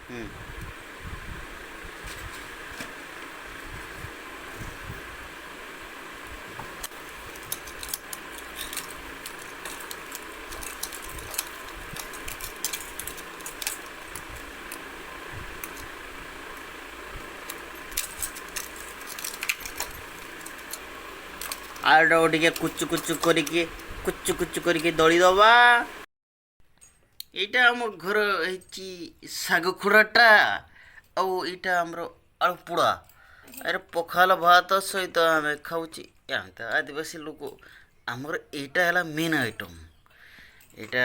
ହୁଁ। ଆଳୁଟାକୁ ଟିକେ କୁଚୁ କୁଚୁ କରିକି ଦଳିଦବା। ଏଇଟା ଆମ ଘର ହେଇଛି ଶାଗ ଖୁଡ଼ାଟା। ଆଉ ଏଇଟା ଆମର ଆଳୁ ପୋଡ଼ା। ଆରେ ପଖାଳ ଭାତ ସହିତ ଆମେ ଖାଉଛି। ଆମେ ତ ଆଦିବାସୀ ଲୋକ, ଆମର ଏଇଟା ହେଲା ମେନ୍ ଆଇଟମ୍। ଏଇଟା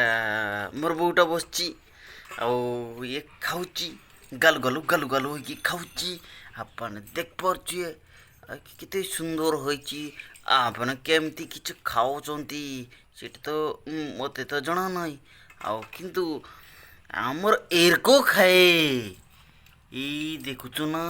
ମୋର ବୋଉଟା ବସିଛି, ଆଉ ଇଏ ଖାଉଛି। ଗାଲୁ ଗାଲୁ ହେଇକି ଖାଉଛି। ଆପଣ ଦେଖିପାରୁଥିବେ କେତେ ସୁନ୍ଦର ହୋଇଛି। ଆପଣ କେମିତି କିଛି ଖାଉଛନ୍ତି ସେଇଟା ତ ମୋତେ ତ ଜଣା ନାହିଁ। ଆଉ କିନ୍ତୁ ଆମର ଏରକ ଖାଏ। ଏଇ ଦେଖୁଛୁ ନା।